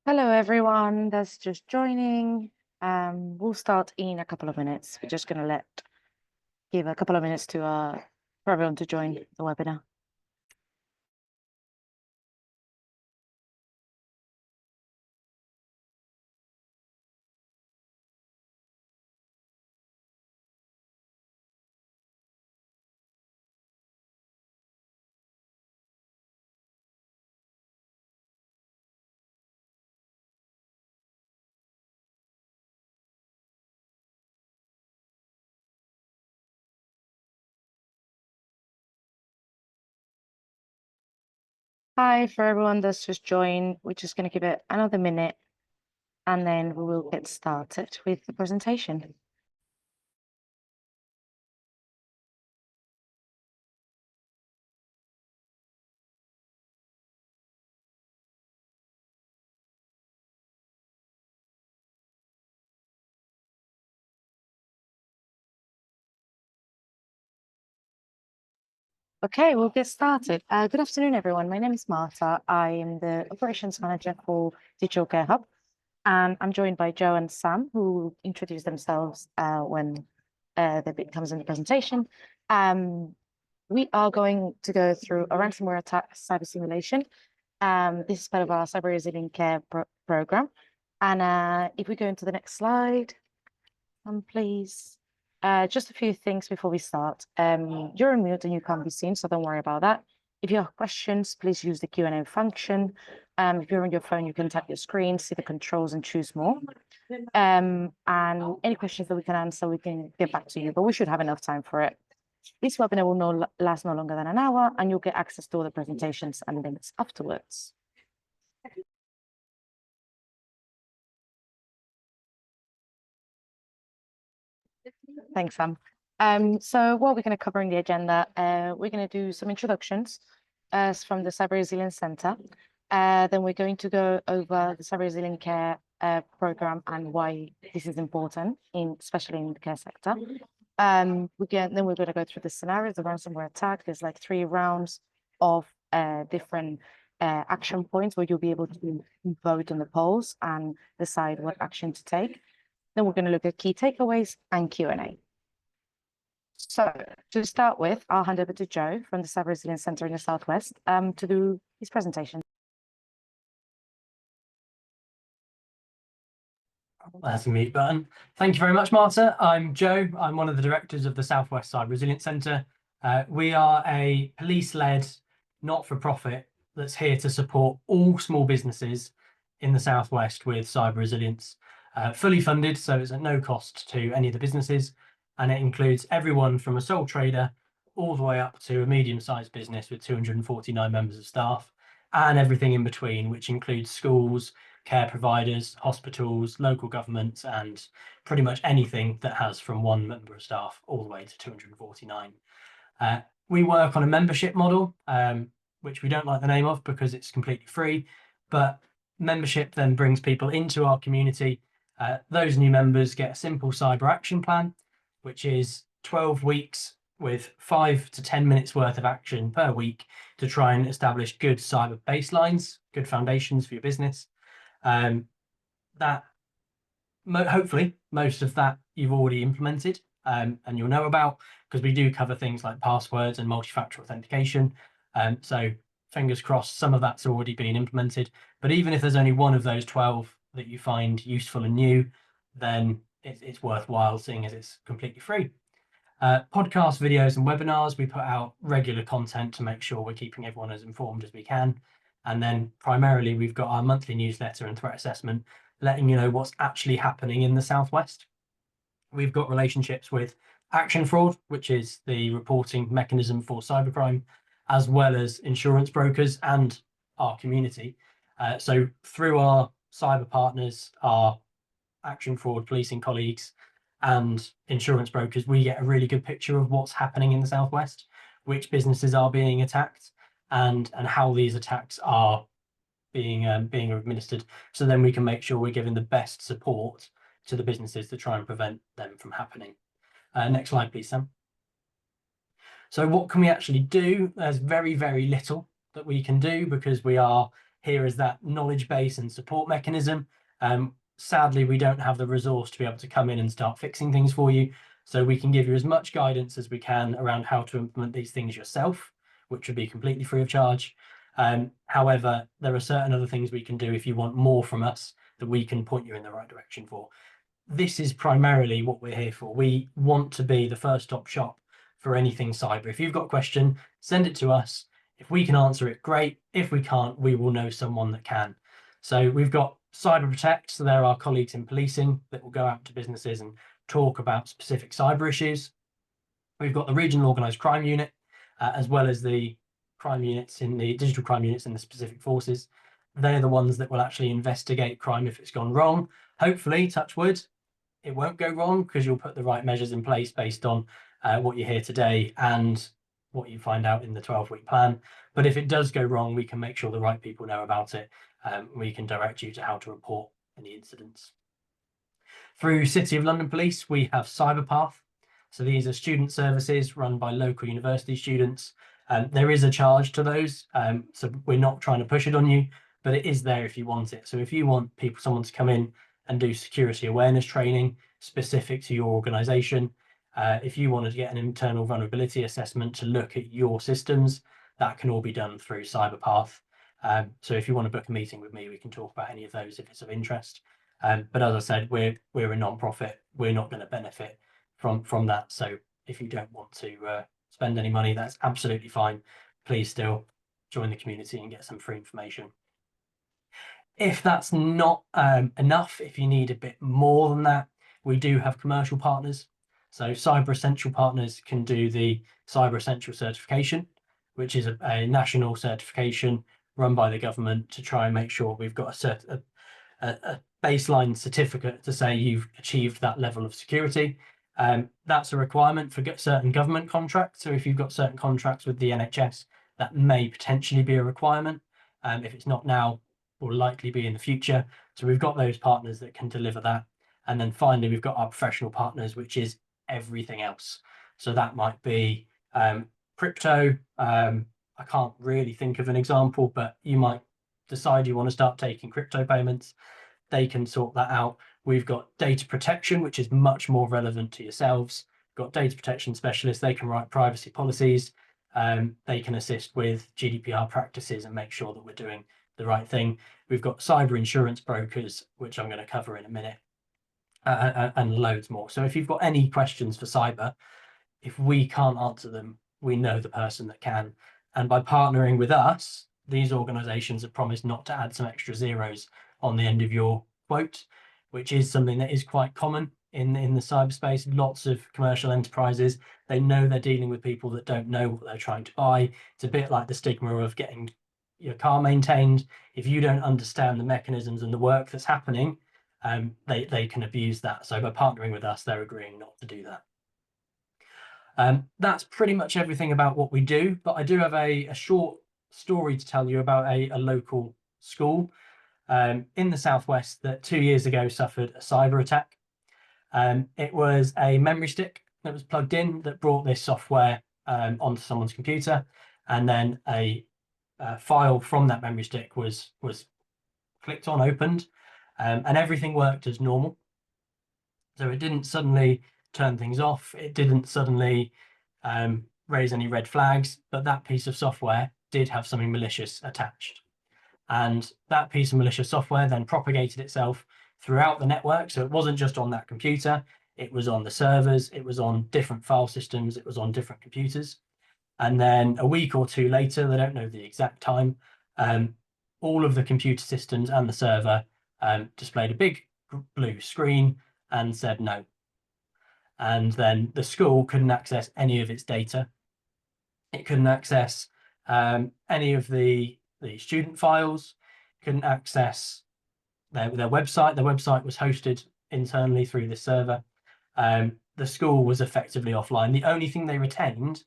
Hello, everyone that's just joining. We'll start in a couple of minutes. We're just going to give a couple of minutes to for everyone to join the webinar. Hi, for everyone that's just joined. We're just going to give it another minute and then we will get started with the presentation. Okay, we'll get started. Good afternoon, everyone. My name is Marta. I am the Operations Manager for Digital Care Hub, and I'm joined by Joe and Sam, who will introduce themselves when the bit comes in the presentation. We are going to go through a ransomware attack cyber simulation. This is part of our cyber resilient care program. And if we go into the next slide, please. Just a few things before we start. You're on mute and you can't be seen, so don't worry about that. If you have questions, please use the Q&A function. If you're on your phone, you can tap your screen, see the controls and choose more. And any questions that we can answer, we can get back to you, but we should have enough time for it. This webinar will last no longer than an hour, and you'll get access to all the presentations and links afterwards. Thanks, Sam. So what we're going to cover in the agenda, we're going to do some introductions from the Cyber Resilience Center. Then we're going to go over the Cyber Resilient Care program and why this is important, especially in the care sector. Then we're going to go through the scenarios of ransomware attack. There's like 3 rounds of different action points where you'll be able to vote on the polls and decide what action to take. Then we're going to look at key takeaways and Q&A. So to start with, I'll hand over to Joe from the Cyber Resilience Center in the Southwest to do his presentation. That's a mute button. Thank you very much, Marta. I'm Joe. I'm one of the directors of the Southwest Cyber Resilience Centre. We are a police-led, not-for-profit that's here to support all small businesses in the Southwest with cyber resilience. Fully funded, so it's at no cost to any of the businesses, and it includes everyone from a sole trader all the way up to a medium-sized business with 249 members of staff, and everything in between, which includes schools, care providers, hospitals, local governments, and pretty much anything that has from 1 member of staff all the way to 249. We work on a membership model, which we don't like the name of because it's completely free, but membership then brings people into our community. Those new members get a simple cyber action plan, which is 12 weeks with 5 to 10 minutes worth of action per week to try and establish good cyber baselines, good foundations for your business. Hopefully most of that you've already implemented and you'll know about, because we do cover things like passwords and multi-factor authentication. So fingers crossed some of that's already been implemented, but even if there's only one of those 12 that you find useful and new, then it's worthwhile, seeing as it's completely free. Podcast videos and webinars, we put out regular content to make sure we're keeping everyone as informed as we can. And then primarily we've got our monthly newsletter and threat assessment, letting you know what's actually happening in the Southwest. We've got relationships with Action Fraud, which is the reporting mechanism for cybercrime, as well as insurance brokers and our community. So through our cyber partners, our Action Fraud policing colleagues and insurance brokers, we get a really good picture of what's happening in the Southwest, which businesses are being attacked, and how these attacks are being administered. So then we can make sure we're giving the best support to the businesses to try and prevent them from happening. Next slide, please, Sam. So what can we actually do? There's very, very little that we can do because we are here is that knowledge base and support mechanism. Sadly, we don't have the resource to be able to come in and start fixing things for you. So we can give you as much guidance as we can around how to implement these things yourself, which would be completely free of charge. However, there are certain other things we can do if you want more from us that we can point you in the right direction for. This is primarily what we're here for. We want to be the first stop shop for anything cyber. If you've got a question, send it to us. If we can answer it, great. If we can't, we will know someone that can. So we've got Cyber Protect. So there are colleagues in policing that will go out to businesses and talk about specific cyber issues. We've got the Regional Organised Crime Unit, as well as the crime units in the digital crime units in the specific forces. They're the ones that will actually investigate crime if it's gone wrong. Hopefully, touch wood, it won't go wrong because you'll put the right measures in place based on what you hear today and what you find out in the 12-week plan. But if it does go wrong, we can make sure the right people know about it. We can direct you to how to report any incidents. Through City of London Police, we have Cyberpath. So these are student services run by local university students. There is a charge to those, so we're not trying to push it on you, but it is there if you want it. So if you want someone to come in and do security awareness training specific to your organisation, if you wanted to get an internal vulnerability assessment to look at your systems, that can all be done through Cyberpath. So if you want to book a meeting with me, we can talk about any of those if it's of interest. But as I said, we're a non-profit. We're not going to benefit from that. So if you don't want to spend any money, that's absolutely fine. Please still join the community and get some free information. If that's not enough, if you need a bit more than that, we do have commercial partners. So Cyber Essential partners can do the Cyber Essential certification, which is a national certification run by the government to try and make sure we've got a baseline certificate to say you've achieved that level of security. That's a requirement for certain government contracts. So if you've got certain contracts with the NHS, that may potentially be a requirement. If it's not now, will likely be in the future. So we've got those partners that can deliver that. And then finally, we've got our professional partners, which is everything else. So that might be crypto. I can't really think of an example, but you might decide you want to start taking crypto payments. They can sort that out. We've got data protection, which is much more relevant to yourselves. We've got data protection specialists. They can write privacy policies. They can assist with GDPR practices and make sure that we're doing the right thing. We've got cyber insurance brokers, which I'm going to cover in a minute, and loads more. So if you've got any questions for cyber, if we can't answer them, we know the person that can. And by partnering with us, these organizations have promised not to add some extra zeros on the end of your quote, which is something that is quite common in the cyberspace. Lots of commercial enterprises, they know they're dealing with people that don't know what they're trying to buy. It's a bit like the stigma of getting your car maintained. If you don't understand the mechanisms and the work that's happening, they can abuse that. So by partnering with us, they're agreeing not to do that. That's pretty much everything about what we do, but I do have a short story to tell you about a local school in the southwest that 2 years ago suffered a cyber attack. It was a memory stick that was plugged in that brought this software onto someone's computer, and then a file from that memory stick was clicked on, opened, and everything worked as normal. So it didn't suddenly turn things off. It didn't suddenly raise any red flags, but that piece of software did have something malicious attached. And that piece of malicious software then propagated itself throughout the network. So it wasn't just on that computer, it was on the servers, it was on different file systems, it was on different computers. And then a week or two later, they don't know the exact time, all of the computer systems and the server displayed a big blue screen and said no. And then the school couldn't access any of its data. It couldn't access any of the student files, couldn't access their website. Their website was hosted internally through this server. The school was effectively offline. The only thing they retained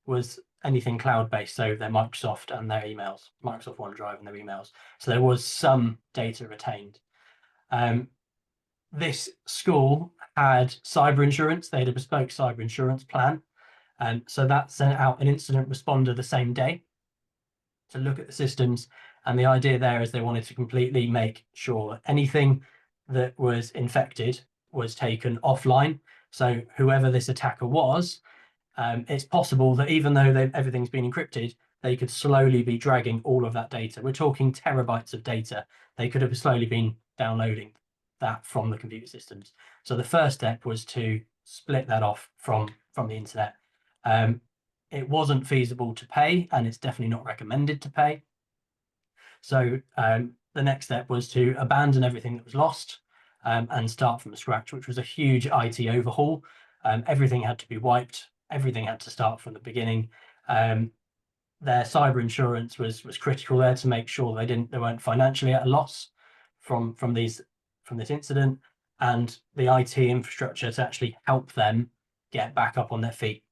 was anything cloud-based, so their Microsoft and their emails, Microsoft OneDrive and their emails. So there was some data retained. This school had cyber insurance. They had a bespoke cyber insurance plan. So that sent out an incident responder the same day. to look at the systems. And the idea there is they wanted to completely make sure anything that was infected was taken offline. So whoever this attacker was, it's possible that even though everything's been encrypted, they could slowly be dragging all of that data. We're talking terabytes of data. They could have slowly been downloading that from the computer systems. So the first step was to split that off from the internet. It wasn't feasible to pay, and it's definitely not recommended to pay. So the next step was to abandon everything that was lost and start from scratch, which was a huge IT overhaul. Everything had to be wiped. Everything had to start from the beginning. Their cyber insurance was critical there to make sure they weren't financially at a loss from this incident, and the IT infrastructure to actually help them get back up on their feet.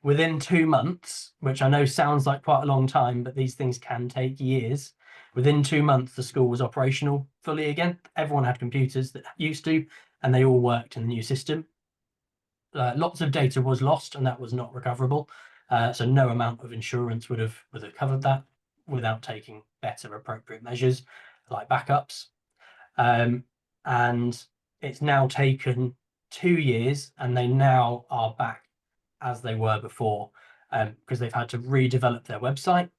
Within 2 months, which I know sounds like quite a long time, but these things can take years. Within 2 months, the school was operational fully again. Everyone had computers that used to, and they all worked in the new system. Lots of data was lost, and that was not recoverable. So no amount of insurance would have covered that without taking better appropriate measures like backups. And it's now taken 2 years, and they now are back as they were before, because they've had to redevelop their website.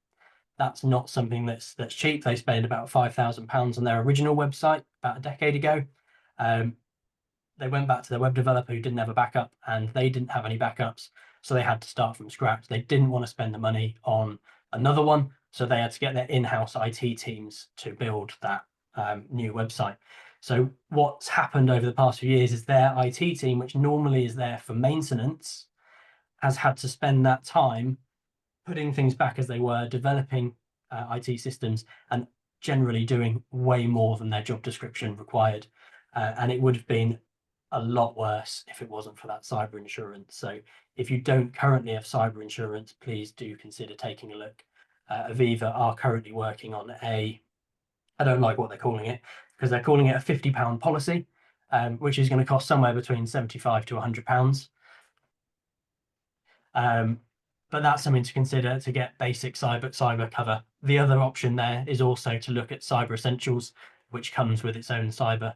That's not something that's cheap. They spent about £5,000 on their original website about a decade ago. They went back to their web developer who didn't have a backup, and they didn't have any backups, so they had to start from scratch. They didn't want to spend the money on another one, so they had to get their in-house IT teams to build that new website. So what's happened over the past few years is their IT team, which normally is there for maintenance, has had to spend that time putting things back as they were, developing IT systems, and generally doing way more than their job description required. And it would have been a lot worse if it wasn't for that cyber insurance. So if you don't currently have cyber insurance, please do consider taking a look. Aviva are currently working on I don't like what they're calling it, because they're calling it a £50 policy, which is going to cost somewhere between £75 to £100. But that's something to consider to get basic cyber cover. The other option there is also to look at Cyber Essentials, which comes with its own cyber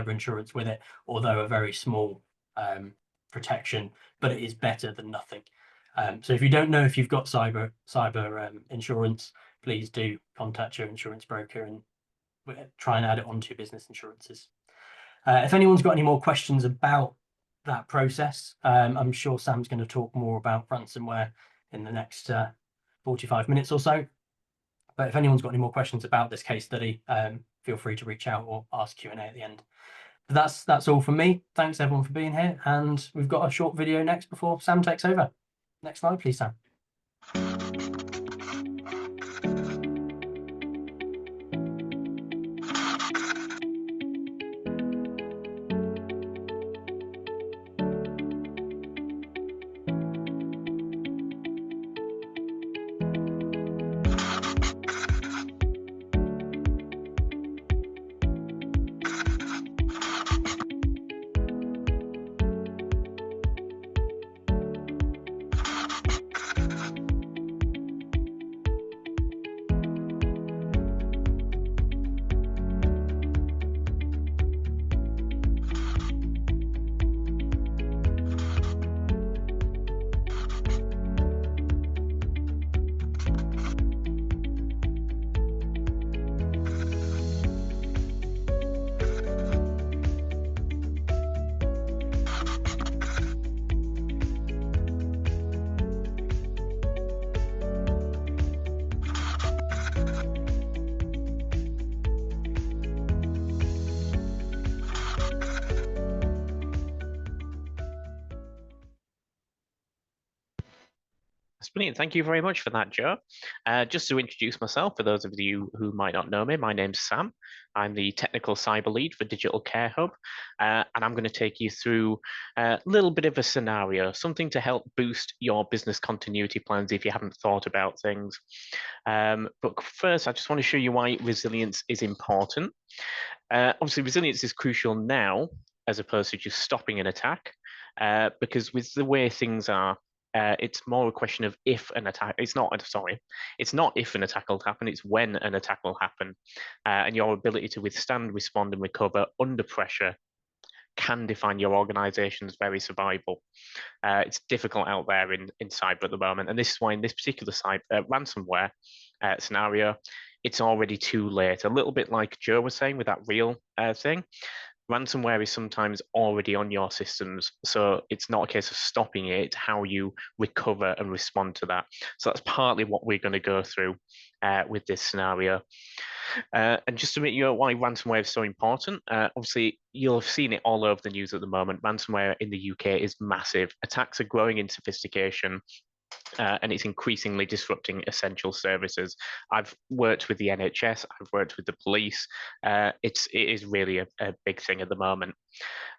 insurance with it, although a very small protection, but it is better than nothing. So if you don't know if you've got cyber insurance, please do contact your insurance broker and try and add it onto your business insurances. If anyone's got any more questions about that process, I'm sure Sam's going to talk more about ransomware in the next 45 minutes or so. But if anyone's got any more questions about this case study, feel free to reach out or ask Q&A at the end. But that's all from me. Thanks everyone for being here, and we've got a short video next before Sam takes over. Next slide, please, Sam. That's brilliant. Thank you very much for that, Joe. Just to introduce myself, for those of you who might not know me, my name's Sam. I'm the technical cyber lead for Digital Care Hub, and I'm going to take you through a little bit of a scenario, something to help boost your business continuity plans if you haven't thought about things. But first, I just want to show you why resilience is important. Obviously, resilience is crucial now, as opposed to just stopping an attack, because with the way things are It's more a question of if an attack. It's not. Sorry, it's not if an attack will happen. It's when an attack will happen, and your ability to withstand, respond, and recover under pressure can define your organization's very survival. It's difficult out there in cyber at the moment, and this is why in this particular ransomware scenario, it's already too late. A little bit like Joe was saying with that real thing. Ransomware is sometimes already on your systems, so it's not a case of stopping it, it's how you recover and respond to that. So that's partly what we're going to go through with this scenario. And just to make you know why ransomware is so important, obviously you'll have seen it all over the news at the moment. Ransomware in the UK is massive. Attacks are growing in sophistication. And it's increasingly disrupting essential services. I've worked with the NHS, I've worked with the police. It is really a big thing at the moment.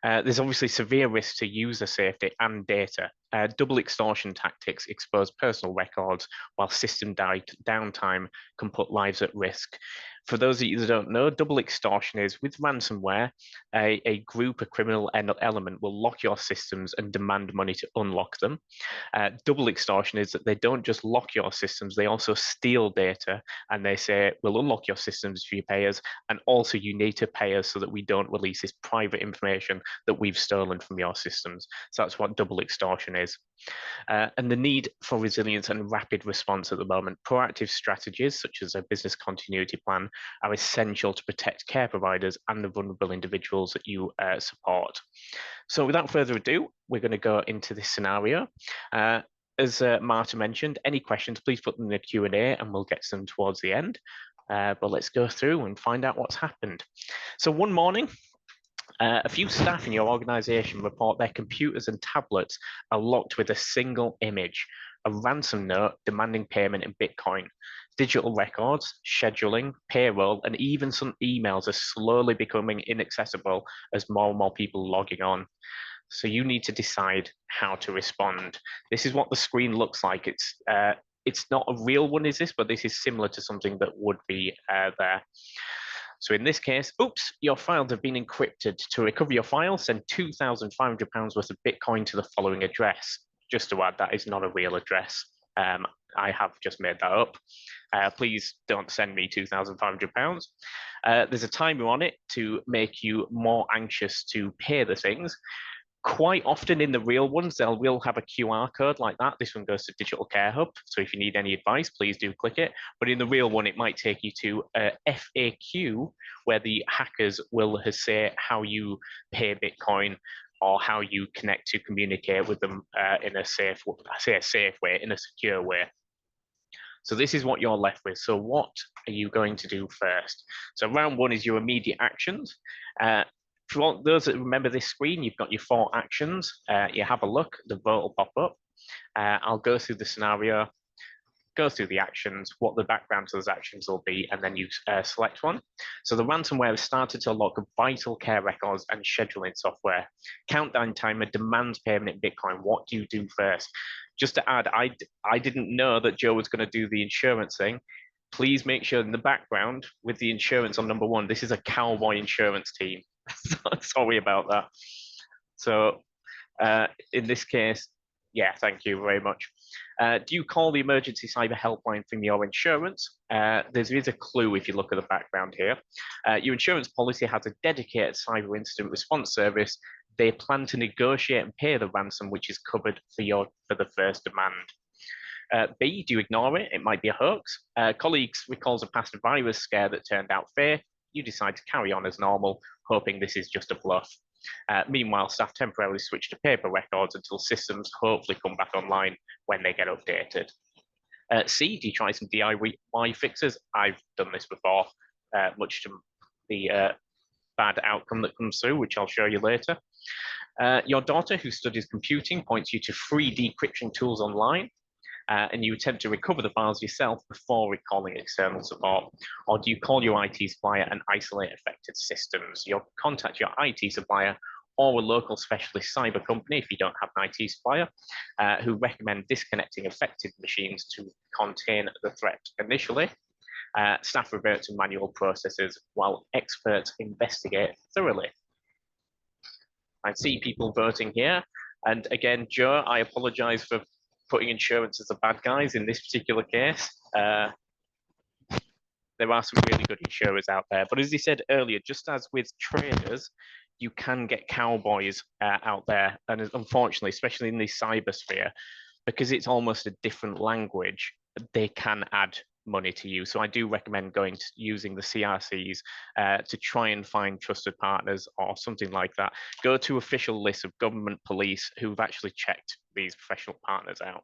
There's obviously severe risk to user safety and data. Double extortion tactics expose personal records, while system downtime can put lives at risk. For those of you that don't know, double extortion is with ransomware, a group, a criminal element will lock your systems and demand money to unlock them. Double extortion is that they don't just lock your systems, they also steal data and they say, we'll unlock your systems if you pay us, and also you need to pay us so that we don't release this private information that we've stolen from your systems. So that's what double extortion is. And the need for resilience and rapid response at the moment. Proactive strategies such as a business continuity plan are essential to protect care providers and the vulnerable individuals that you support. So without further ado, we're going to go into this scenario. As Marta mentioned, any questions, please put them in the Q&A and we'll get to them towards the end. But let's go through and find out what's happened. So one morning, a few staff in your organization report their computers and tablets are locked with a single image, a ransom note demanding payment in Bitcoin. Digital records, scheduling, payroll, and even some emails are slowly becoming inaccessible as more and more people logging on. So you need to decide how to respond. This is what the screen looks like. It's not a real one, is this? But this is similar to something that would be there. So in this case, oops, your files have been encrypted. To recover your files, send £2,500 worth of Bitcoin to the following address. Just to add, that is not a real address. I have just made that up. Please don't send me £2,500. There's a timer on it to make you more anxious to pay the things. Quite often in the real ones, they will have a QR code like that. This one goes to Digital Care Hub. So if you need any advice, please do click it. But in the real one, it might take you to a FAQ where the hackers will say how you pay Bitcoin or how you connect to communicate with them in a safe, I say a safe way, in a secure way. So this is what you're left with. So what are you going to do first? So round one is your immediate actions. For those that remember this screen, you've got your 4 actions. You have a look, the vote will pop up. I'll go through the scenario, go through the actions, what the background to those actions will be, and then you select one. So the ransomware has started to lock vital care records and scheduling software. Countdown timer demands payment in Bitcoin. What do you do first? Just to add, I didn't know that Joe was going to do the insurance thing. Please make sure in the background with the insurance on number 1, this is a cowboy insurance team. Sorry about that. So in this case, yeah, thank you very much. Do you call the emergency cyber helpline from your insurance? There is a clue if you look at the background here. Your insurance policy has a dedicated cyber incident response service. They plan to negotiate and pay the ransom, which is covered for the first demand. B, do you ignore it? It might be a hoax. Colleagues recalls a past virus scare that turned out fair. You decide to carry on as normal, hoping this is just a bluff. Meanwhile, staff temporarily switch to paper records until systems hopefully come back online when they get updated. C, do you try some DIY fixes? I've done this before, much to the bad outcome that comes through, which I'll show you later. Your daughter, who studies computing, points you to free decryption tools online. And you attempt to recover the files yourself before recalling external support? Or do you call your IT supplier and isolate affected systems? You'll contact your IT supplier or a local specialist cyber company if you don't have an IT supplier, who recommend disconnecting affected machines to contain the threat initially. Staff revert to manual processes while experts investigate thoroughly. I see people voting here. And again, Joe, I apologize for putting insurance as the bad guys in this particular case. There are some really good insurers out there. But as he said earlier, just as with traders, you can get cowboys out there. And unfortunately, especially in the cyber sphere, because it's almost a different language, they can add money to you. So I do recommend using the CRCs to try and find trusted partners or something like that. Go to official lists of government police who've actually checked these professional partners out.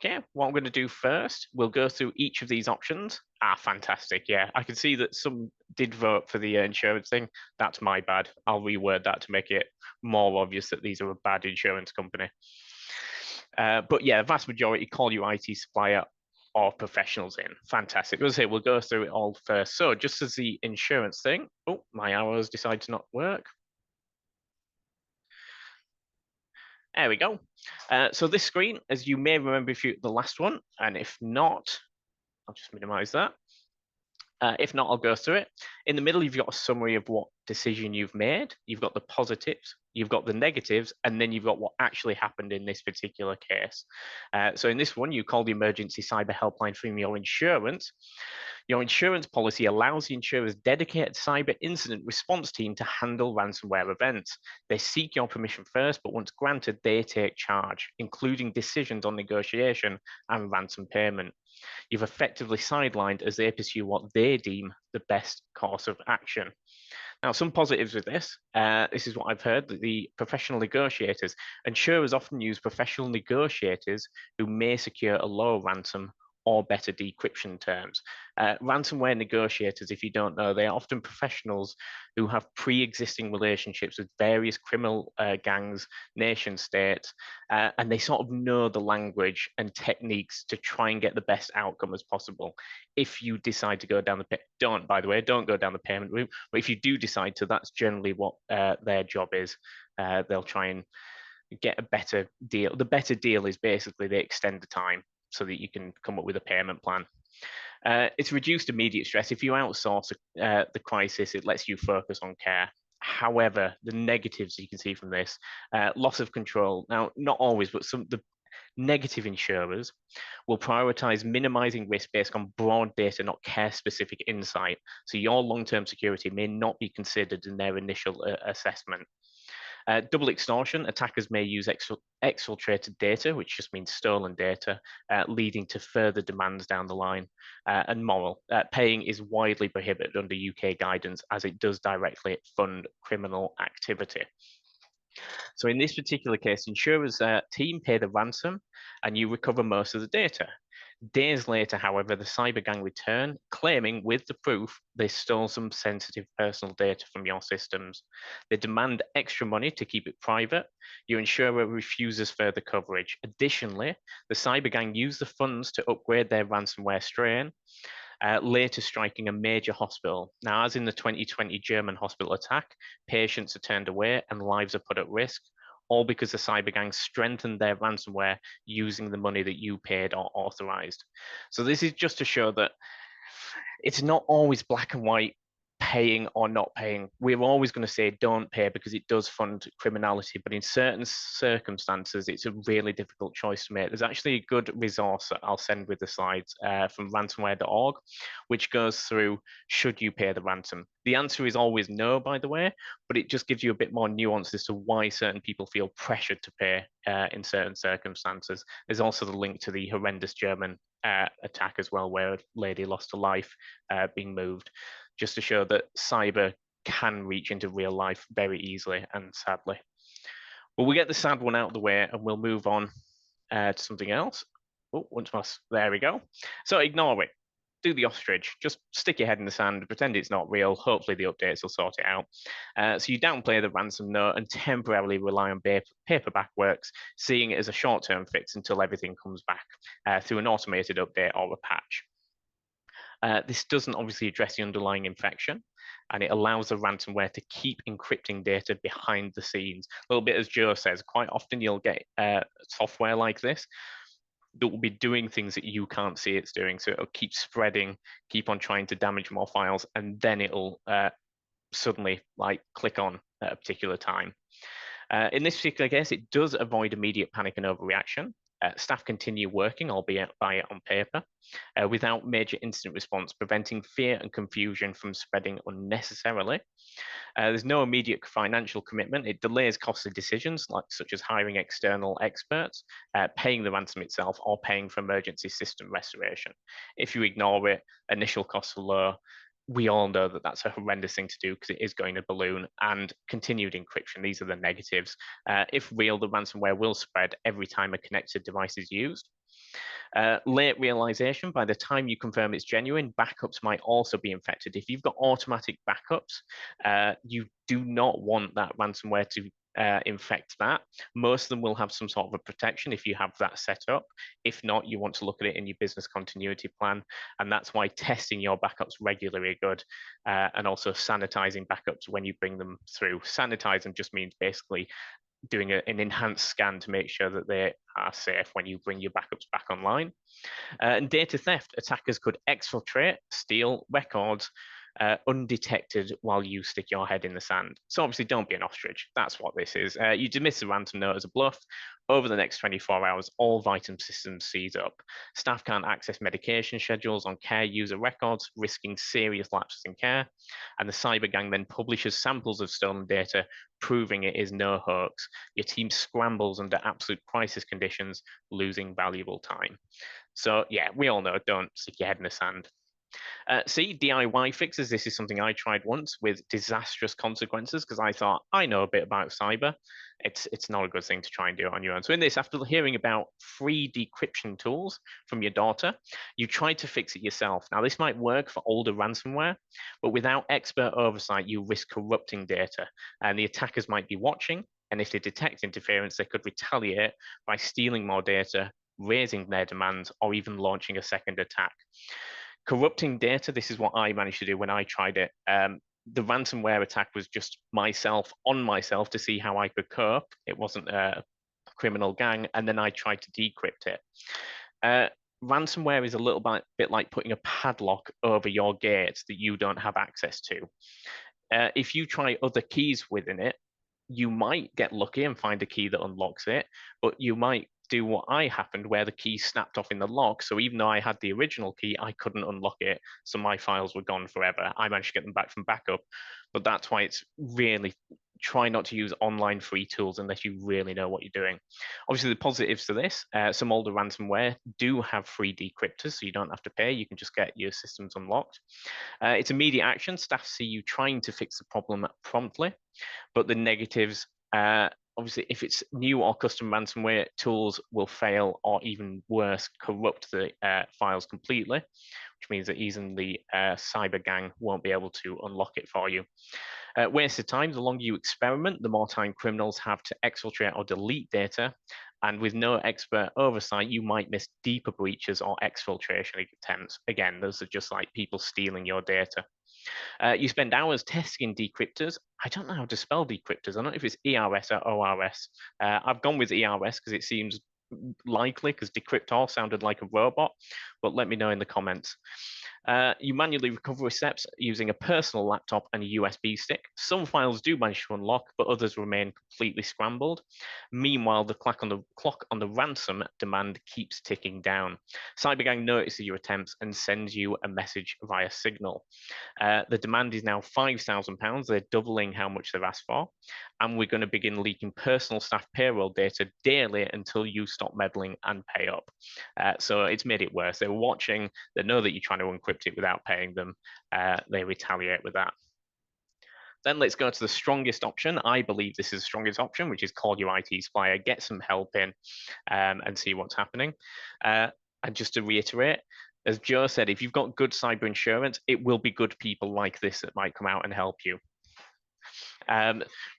Okay, what I'm going to do first, we'll go through each of these options. Fantastic. Yeah, I can see that some did vote for the insurance thing. That's my bad. I'll reword that to make it more obvious that these are a bad insurance company. But yeah, the vast majority call you IT supplier or professionals in. Fantastic. As I say, we'll go through it all first. So just as the insurance thing, oh, my arrows decide to not work. There we go. So this screen, as you may remember if you the last one, and if not, I'll just minimize that. If not, I'll go through it. In the middle, you've got a summary of what decision you've made. You've got the positives, you've got the negatives, and then you've got what actually happened in this particular case. So in this one, you call the emergency cyber helpline from your insurance. Your insurance policy allows the insurer's dedicated cyber incident response team to handle ransomware events. They seek your permission first, but once granted, they take charge, including decisions on negotiation and ransom payment. You've effectively sidelined as they pursue what they deem the best course of action. Now, some positives with this. This is what I've heard, that the professional negotiators, insurers often use professional negotiators who may secure a lower ransom or better decryption terms. Ransomware negotiators, if you don't know, they are often professionals who have pre-existing relationships with various criminal gangs, nation states, and they sort of know the language and techniques to try and get the best outcome as possible. If you decide to go down the don't go down the payment route, but if you do decide to, that's generally what their job is. They'll try and get a better deal. The better deal is basically they extend the time so that you can come up with a payment plan. It's reduced immediate stress. If you outsource the crisis, it lets you focus on care. However, the negatives you can see from this, loss of control. Now, not always, but the negative insurers will prioritize minimizing risk based on broad data, not care-specific insight. So your long-term security may not be considered in their initial assessment. Double extortion, attackers may use exfiltrated data, which just means stolen data, leading to further demands down the line. And moral, paying is widely prohibited under UK guidance as it does directly fund criminal activity. So in this particular case, insurers team pay the ransom and you recover most of the data. Days later, however, the cyber gang return, claiming with the proof they stole some sensitive personal data from your systems. They demand extra money to keep it private. Your insurer refuses further coverage. Additionally, the cyber gang use the funds to upgrade their ransomware strain, later striking a major hospital. Now, as in the 2020 German hospital attack, patients are turned away and lives are put at risk, all because the cyber gang strengthened their ransomware using the money that you paid or authorized. So this is just to show that it's not always black and white, paying or not paying. We're always going to say don't pay because it does fund criminality, but in certain circumstances, it's a really difficult choice to make. There's actually a good resource that I'll send with the slides from ransomware.org, which goes through, should you pay the ransom? The answer is always no, by the way, but it just gives you a bit more nuance as to why certain people feel pressured to pay in certain circumstances. There's also the link to the horrendous German attack as well, where a lady lost her life being moved, just to show that cyber can reach into real life very easily and sadly. Well, we get the sad one out of the way and we'll move on to something else. Oh, once more, there we go. So ignore it. Do the ostrich. Just stick your head in the sand, pretend it's not real. Hopefully the updates will sort it out. So you downplay the ransom note and temporarily rely on paperback works, seeing it as a short-term fix until everything comes back through an automated update or a patch. This doesn't obviously address the underlying infection, and it allows the ransomware to keep encrypting data behind the scenes. A little bit as Joe says, quite often you'll get software like this that will be doing things that you can't see it's doing. So it'll keep spreading, keep on trying to damage more files, and then it'll suddenly like click on at a particular time. In this particular case, it does avoid immediate panic and overreaction. Staff continue working, albeit on paper, without major incident response, preventing fear and confusion from spreading unnecessarily. There's no immediate financial commitment. It delays costly decisions, such as hiring external experts, paying the ransom itself, or paying for emergency system restoration. If you ignore it, initial costs are low. We all know that that's a horrendous thing to do because it is going to balloon, and continued encryption. These are the negatives. If real, the ransomware will spread every time a connected device is used. Late realization, by the time you confirm it's genuine, backups might also be infected. If you've got automatic backups, you do not want that ransomware to infect that. Most of them will have some sort of a protection if you have that set up. If not, you want to look at it in your business continuity plan. And that's why testing your backups regularly are good, and also sanitizing backups when you bring them through. Sanitizing just means basically doing an enhanced scan to make sure that they are safe when you bring your backups back online. And data theft, attackers could exfiltrate, steal records undetected while you stick your head in the sand. So obviously don't be an ostrich. That's what this is. You dismiss the ransom note as a bluff. Over the next 24 hours, all Vitam systems seize up. Staff can't access medication schedules on care user records, risking serious lapses in care. And the cyber gang then publishes samples of stolen data, proving it is no hoax. Your team scrambles under absolute crisis conditions, losing valuable time. So yeah, we all know, don't stick your head in the sand. See, DIY fixes. This is something I tried once with disastrous consequences because I thought I know a bit about cyber. It's not a good thing to try and do it on your own. So in this, after hearing about free decryption tools from your daughter, you tried to fix it yourself. Now this might work for older ransomware, but without expert oversight, you risk corrupting data, and the attackers might be watching. And if they detect interference, they could retaliate by stealing more data, raising their demands, or even launching a second attack. Corrupting data, this is what I managed to do when I tried it. The ransomware attack was just myself on myself to see how I could cope. It wasn't a criminal gang, and then I tried to decrypt it. Ransomware is a little bit like putting a padlock over your gates that you don't have access to. If you try other keys within it, you might get lucky and find a key that unlocks it, but you might do what I happened where the key snapped off in the lock. So even though I had the original key, I couldn't unlock it. So my files were gone forever. I managed to get them back from backup. But that's why it's really try not to use online free tools unless you really know what you're doing. Obviously, the positives to this, some older ransomware do have free decryptors, so you don't have to pay. You can just get your systems unlocked. It's immediate action. Staff see you trying to fix the problem promptly. But the negatives, obviously, if it's new or custom ransomware, tools will fail or even worse, corrupt the files completely, which means that even the cyber gang won't be able to unlock it for you. Waste of time, the longer you experiment, the more time criminals have to exfiltrate or delete data. And with no expert oversight, you might miss deeper breaches or exfiltration attempts. Again, those are just like people stealing your data. You spend hours testing decryptors. I don't know how to spell decryptors. I don't know if it's ERS or ORS. I've gone with ERS because it seems likely, because decryptor sounded like a robot, but let me know in the comments. You manually recover steps using a personal laptop and a USB stick. Some files do manage to unlock, but others remain completely scrambled. Meanwhile, the clock on the ransom demand keeps ticking down. Cybergang notices your attempts and sends you a message via Signal. The demand is now £5,000. They're doubling how much they've asked for. And we're going to begin leaking personal staff payroll data daily until you stop meddling and pay up. So it's made it worse. They're watching, they know that you're trying to encrypt it without paying them. They retaliate with that. Then let's go to the strongest option. I believe this is the strongest option, which is call your IT supplier, get some help in, and see what's happening. And just to reiterate, as Joe said, if you've got good cyber insurance, it will be good people like this that might come out and help you.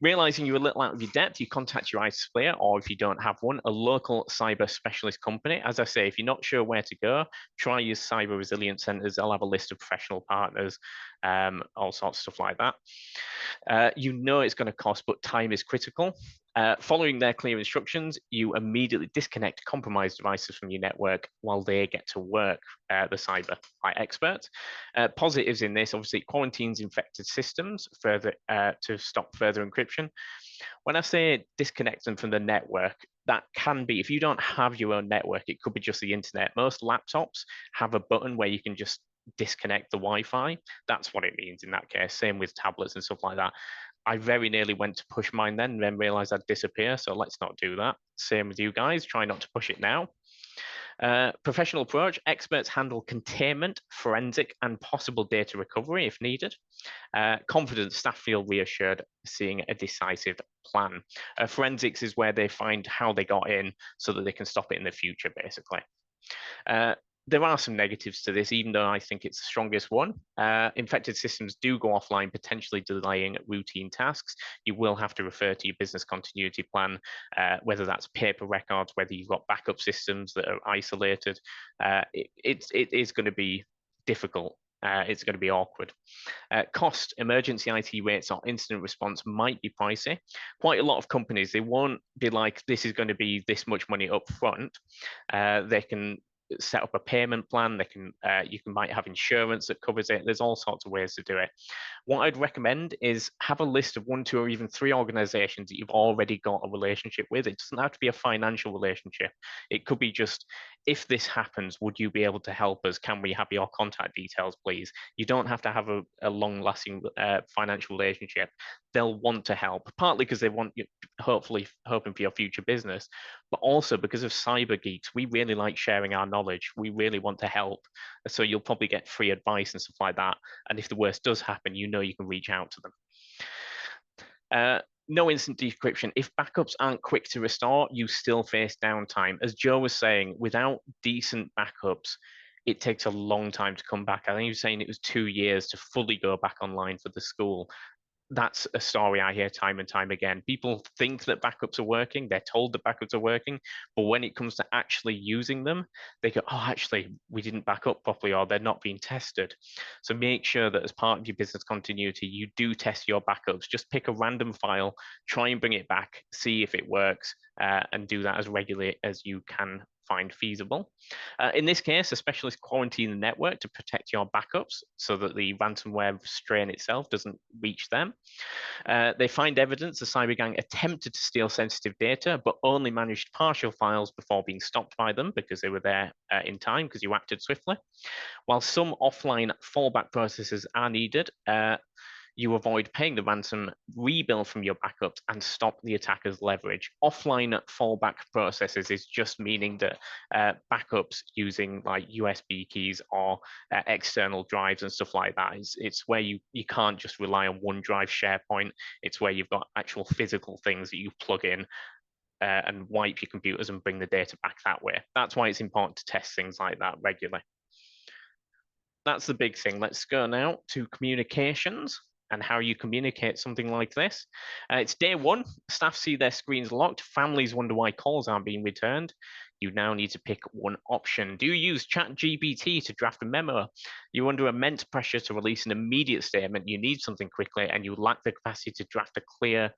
Realizing you're a little out of your depth, you contact your IT supplier, or if you don't have one, a local cyber specialist company. As I say, if you're not sure where to go, try your cyber resilience centers. They'll have a list of professional partners, all sorts of stuff like that. You know it's going to cost, but time is critical. Following their clear instructions, you immediately disconnect compromised devices from your network while they get to work, the cyber experts. Positives in this, obviously, it quarantines infected systems further to stop further encryption. When I say disconnect them from the network, that can be, if you don't have your own network, it could be just the internet. Most laptops have a button where you can just disconnect the Wi-Fi. That's what it means in that case. Same with tablets and stuff like that. I very nearly went to push mine then and then realized I'd disappear. So let's not do that. Same with you guys. Try not to push it now. Professional approach, experts handle containment, forensic, and possible data recovery if needed. Confident staff feel reassured seeing a decisive plan. Forensics is where they find how they got in so that they can stop it in the future, basically. There are some negatives to this, even though I think it's the strongest one. Infected systems do go offline, potentially delaying routine tasks. You will have to refer to your business continuity plan, whether that's paper records, whether you've got backup systems that are isolated. It is going to be difficult. It's going to be awkward. Cost, emergency IT rates or incident response might be pricey. Quite a lot of companies, they won't be like, this is going to be this much money up front. They can set up a payment plan. They can, might have insurance that covers it. There's all sorts of ways to do it. What I'd recommend is have a list of 1, 2, or even 3 organizations that you've already got a relationship with. It doesn't have to be a financial relationship. It could be just, if this happens, would you be able to help us? Can we have your contact details, please? You don't have to have a long-lasting financial relationship. They'll want to help, partly because they want you, hopefully hoping for your future business, but also because of cyber geeks. We really like sharing our knowledge. We really want to help. So you'll probably get free advice and stuff like that. And if the worst does happen, you know you can reach out to them. No instant decryption. If backups aren't quick to restore, you still face downtime. As Joe was saying, without decent backups, it takes a long time to come back. I think he was saying it was 2 years to fully go back online for the school. That's a story I hear time and time again. People think that backups are working. They're told that backups are working, but when it comes to actually using them, they go, oh, actually, we didn't back up properly, or they're not being tested. So make sure that as part of your business continuity, you do test your backups. Just pick a random file, try and bring it back, see if it works, and do that as regularly as you can find feasible. In this case, a specialist quarantine the network to protect your backups so that the ransomware strain itself doesn't reach them. They find evidence the cyber gang attempted to steal sensitive data, but only managed partial files before being stopped by them because they were there in time because you acted swiftly. While some offline fallback processes are needed, you avoid paying the ransom, rebuild from your backups, and stop the attacker's leverage. Offline fallback processes is just meaning that backups using like USB keys or external drives and stuff like that. It's where you can't just rely on OneDrive, SharePoint. It's where you've got actual physical things that you plug in and wipe your computers and bring the data back that way. That's why it's important to test things like that regularly. That's the big thing. Let's go now to communications and how you communicate something like this. It's day 1. Staff see their screens locked. Families wonder why calls aren't being returned. You now need to pick one option. Do you use ChatGPT to draft a memo? You're under immense pressure to release an immediate statement. You need something quickly, and you lack the capacity to draft a clear,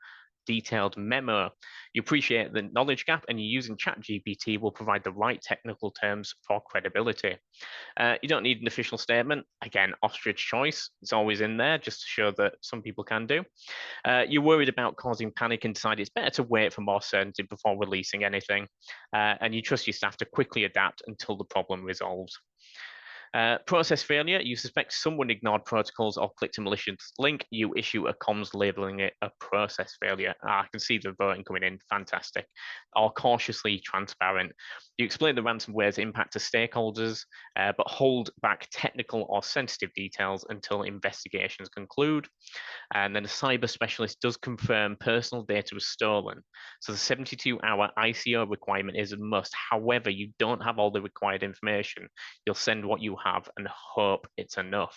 detailed memo. You appreciate the knowledge gap, and you're using ChatGPT will provide the right technical terms for credibility. You don't need an official statement. Again, ostrich choice. It's always in there just to show that some people can do. You're worried about causing panic and decide it's better to wait for more certainty before releasing anything. And you trust your staff to quickly adapt until the problem resolves. Process failure, you suspect someone ignored protocols or clicked a malicious link, you issue a comms labeling it a process failure. I can see the voting coming in, fantastic. Or cautiously transparent. You explain the ransomware's impact to stakeholders, but hold back technical or sensitive details until investigations conclude. And then a cyber specialist does confirm personal data was stolen. So the 72-hour ICO requirement is a must. However, you don't have all the required information. You'll send what you have and hope it's enough.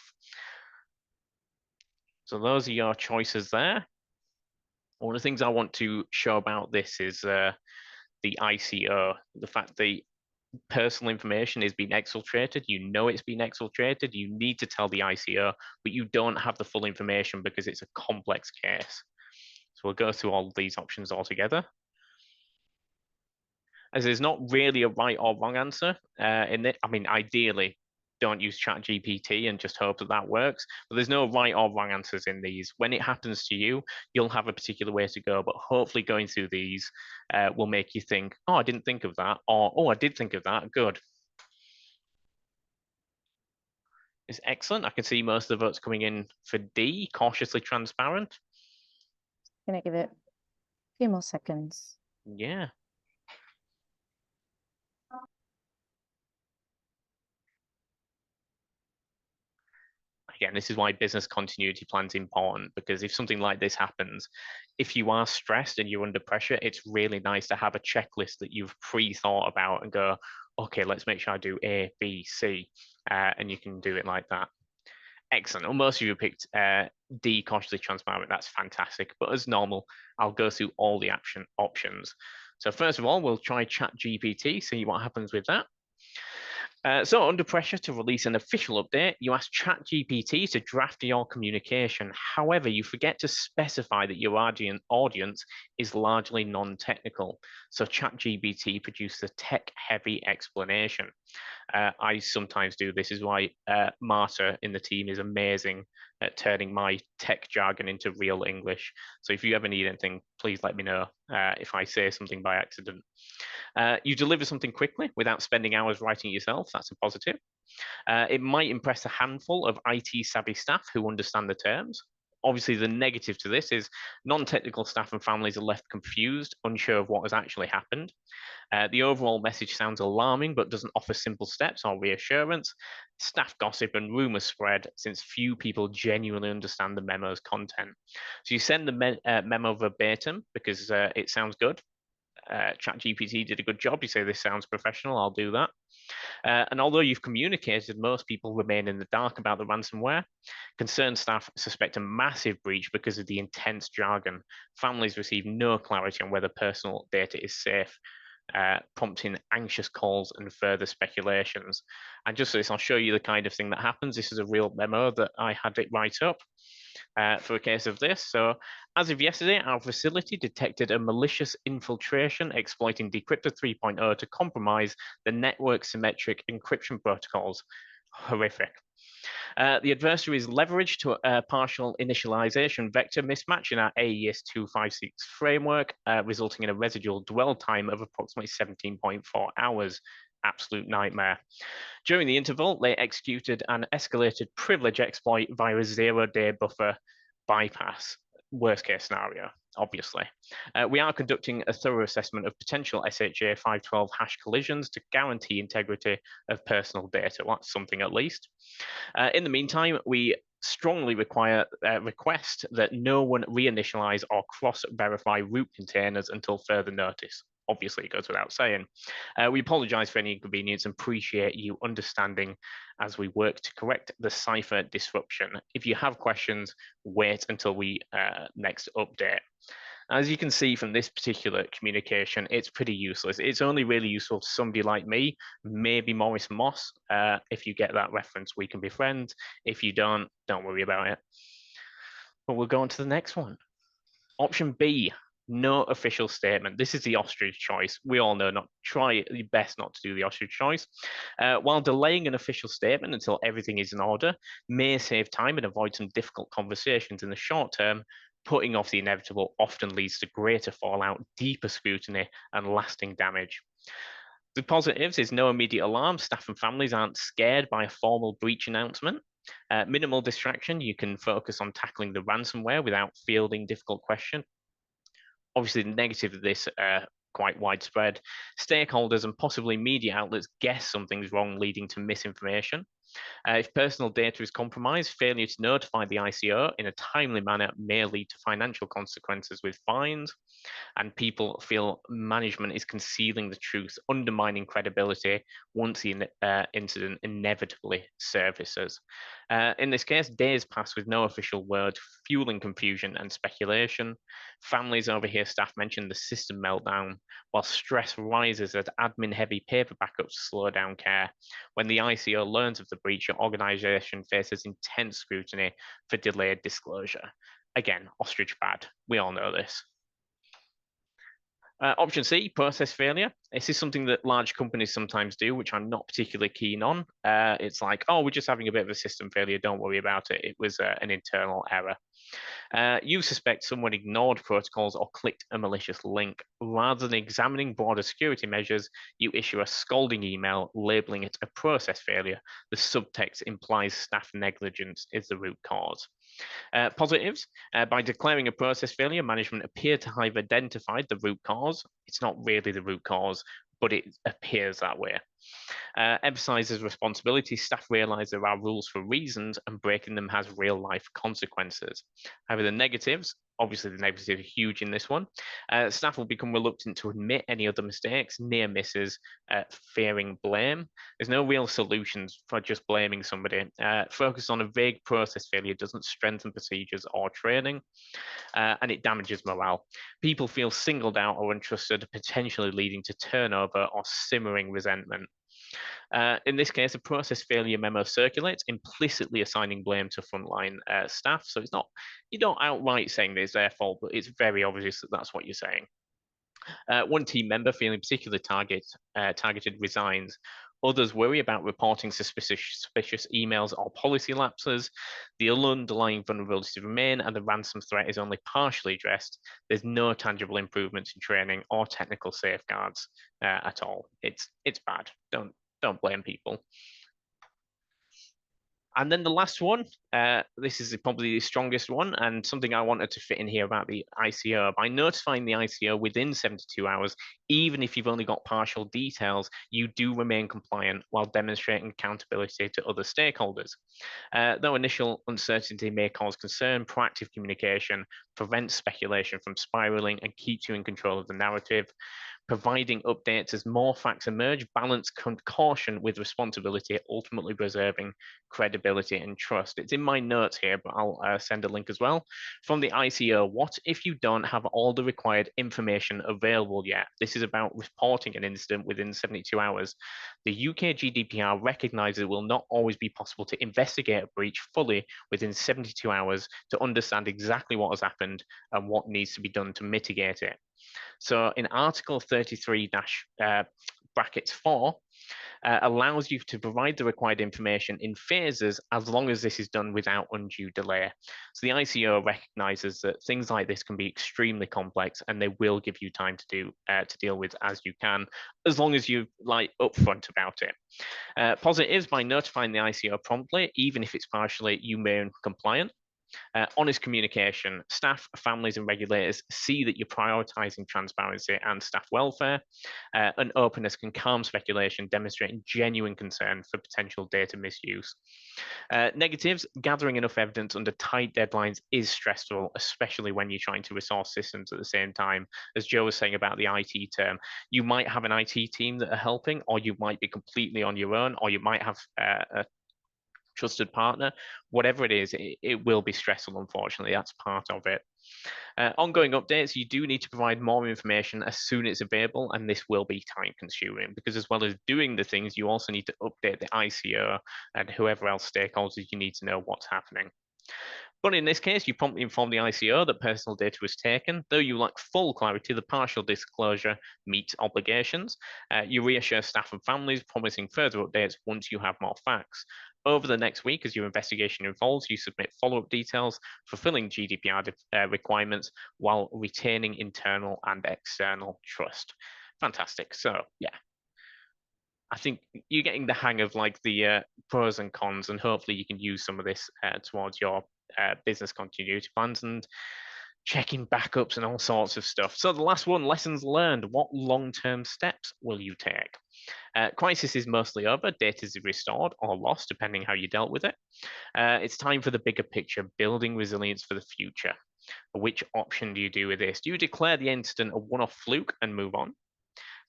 So those are your choices there. One of the things I want to show about this is the ICO, the fact the personal information is being exfiltrated. You know it's been exfiltrated. You need to tell the ICO, but you don't have the full information because it's a complex case. So we'll go through all of these options all together. As there's not really a right or wrong answer in it. I mean, ideally, don't use ChatGPT and just hope that that works. But there's no right or wrong answers in these. When it happens to you, you'll have a particular way to go. But hopefully, going through these will make you think, "Oh, I didn't think of that," or "Oh, I did think of that." Good. It's excellent. I can see most of the votes coming in for D, cautiously transparent. Gonna give it a few more seconds. Yeah. Again, this is why business continuity plan is important, because if something like this happens, if you are stressed and you're under pressure, it's really nice to have a checklist that you've pre-thought about and go, okay, let's make sure I do A, B, C, and you can do it like that. Excellent. Well, most of you picked D, cautiously transparent. That's fantastic. But as normal, I'll go through all the action options. So first of all, we'll try ChatGPT, see what happens with that. So under pressure to release an official update, you ask ChatGPT to draft your communication. However, you forget to specify that your audience is largely non-technical. So ChatGPT produced a tech-heavy explanation. I sometimes do this. Is why Marta in the team is amazing at turning my tech jargon into real English. So if you ever need anything, please let me know if I say something by accident. You deliver something quickly without spending hours writing it yourself. That's a positive. It might impress a handful of IT savvy staff who understand the terms. Obviously, the negative to this is non-technical staff and families are left confused, unsure of what has actually happened. The overall message sounds alarming, but doesn't offer simple steps or reassurance. Staff gossip and rumors spread since few people genuinely understand the memo's content. So you send the memo verbatim because it sounds good. ChatGPT did a good job. You say, this sounds professional, I'll do that. And although you've communicated, most people remain in the dark about the ransomware. Concerned staff suspect a massive breach because of the intense jargon. Families receive no clarity on whether personal data is safe, prompting anxious calls and further speculations. And just so this, I'll show you the kind of thing that happens. This is a real memo that I had it write up. For a case of this. So as of yesterday, our facility detected a malicious infiltration exploiting Decryptor 3.0 to compromise the network symmetric encryption protocols. Horrific. The adversary is leveraged to a partial initialization vector mismatch in our AES 256 framework, resulting in a residual dwell time of approximately 17.4 hours. Absolute nightmare. During the interval, they executed an escalated privilege exploit via a zero-day buffer bypass. Worst case scenario, obviously. We are conducting a thorough assessment of potential SHA 512 hash collisions to guarantee integrity of personal data. Well, that's something at least. In the meantime, we strongly request that no one reinitialize or cross-verify root containers until further notice. Obviously, it goes without saying. We apologize for any inconvenience and appreciate you understanding as we work to correct the cipher disruption. If you have questions, wait until we next update. As you can see from this particular communication, it's pretty useless. It's only really useful to somebody like me, maybe Maurice Moss. If you get that reference, we can be friends. If you don't worry about it. But we'll go on to the next one. Option B, no official statement. This is the ostrich choice. We all know try your best not to do the ostrich choice. While delaying an official statement until everything is in order may save time and avoid some difficult conversations in the short term, putting off the inevitable often leads to greater fallout, deeper scrutiny, and lasting damage. The positives is no immediate alarm. Staff and families aren't scared by a formal breach announcement. Minimal distraction. You can focus on tackling the ransomware without fielding difficult questions. Obviously, the negative of this quite widespread. Stakeholders and possibly media outlets guess something's wrong, leading to misinformation. If personal data is compromised, failure to notify the ICO in a timely manner may lead to financial consequences with fines, and people feel management is concealing the truth, undermining credibility once the incident inevitably surfaces. In this case, days pass with no official word, fueling confusion and speculation. Families over here, staff mentioned the system meltdown, while stress rises as admin-heavy paper backups slow down care. When the ICO learns of the breach, your organization faces intense scrutiny for delayed disclosure. Again, ostrich bad. We all know this. Option C, process failure. This is something that large companies sometimes do, which I'm not particularly keen on. It's like, oh, we're just having a bit of a system failure. Don't worry about it. It was an internal error. You suspect someone ignored protocols or clicked a malicious link. Rather than examining broader security measures, you issue a scolding email labeling it a process failure. The subtext implies staff negligence is the root cause. Positives, by declaring a process failure, management appear to have identified the root cause. It's not really the root cause, but it appears that way. Emphasizes responsibility. Staff realize there are rules for reasons and breaking them has real life consequences. However, the negatives, obviously the negatives are huge in this one. Staff will become reluctant to admit any other mistakes, near misses, fearing blame. There's no real solutions for just blaming somebody. Focus on a vague process failure doesn't strengthen procedures or training, and it damages morale. People feel singled out or untrusted, potentially leading to turnover or simmering resentment. In this case, a process failure memo circulates, implicitly assigning blame to frontline staff. So it's not, you're not outright saying that it's their fault, but it's very obvious that that's what you're saying. One team member feeling particularly targeted resigns. Others worry about reporting suspicious emails or policy lapses. The underlying vulnerabilities remain, and the ransom threat is only partially addressed. There's no tangible improvements in training or technical safeguards at all. It's bad. Don't blame people. And then the last one, this is probably the strongest one, and something I wanted to fit in here about the ICO. By notifying the ICO within 72 hours, even if you've only got partial details, you do remain compliant while demonstrating accountability to other stakeholders. Though initial uncertainty may cause concern, proactive communication prevents speculation from spiraling and keeps you in control of the narrative. Providing updates as more facts emerge, balance caution with responsibility, ultimately preserving credibility and trust. It's in my notes here, but I'll send a link as well. From the ICO, what if you don't have all the required information available yet? This is about reporting an incident within 72 hours. The UK GDPR recognizes it will not always be possible to investigate a breach fully within 72 hours to understand exactly what has happened and what needs to be done to mitigate it. So in Article 33 brackets 4, allows you to provide the required information in phases as long as this is done without undue delay. So the ICO recognizes that things like this can be extremely complex, and they will give you time to deal with as you can, as long as you're like upfront about it. Positives, by notifying the ICO promptly, even if it's partially, you remain compliant. Honest communication. Staff, families, and regulators see that you're prioritizing transparency and staff welfare. And openness can calm speculation, demonstrating genuine concern for potential data misuse. Negatives, gathering enough evidence under tight deadlines is stressful, especially when you're trying to resource systems at the same time. As Joe was saying about the IT term, you might have an IT team that are helping, or you might be completely on your own, or you might have a trusted partner. Whatever it is, it will be stressful, unfortunately. That's part of it. Ongoing updates, you do need to provide more information as soon as it's available, and this will be time consuming because as well as doing the things, you also need to update the ICO and whoever else stakeholders you need to know what's happening. But in this case, you promptly inform the ICO that personal data was taken. Though you lack full clarity, the partial disclosure meets obligations. You reassure staff and families, promising further updates once you have more facts. Over the next week, as your investigation unfolds, you submit follow-up details, fulfilling GDPR requirements while retaining internal and external trust. Fantastic. So, yeah, I think you're getting the hang of like the pros and cons, and hopefully you can use some of this towards your business continuity plans and checking backups and all sorts of stuff. So the last one, lessons learned. What long-term steps will you take? Crisis is mostly over. Data is restored or lost, depending how you dealt with it. It's time for the bigger picture, building resilience for the future. Which option do you do with this? Do you declare the incident a one-off fluke and move on?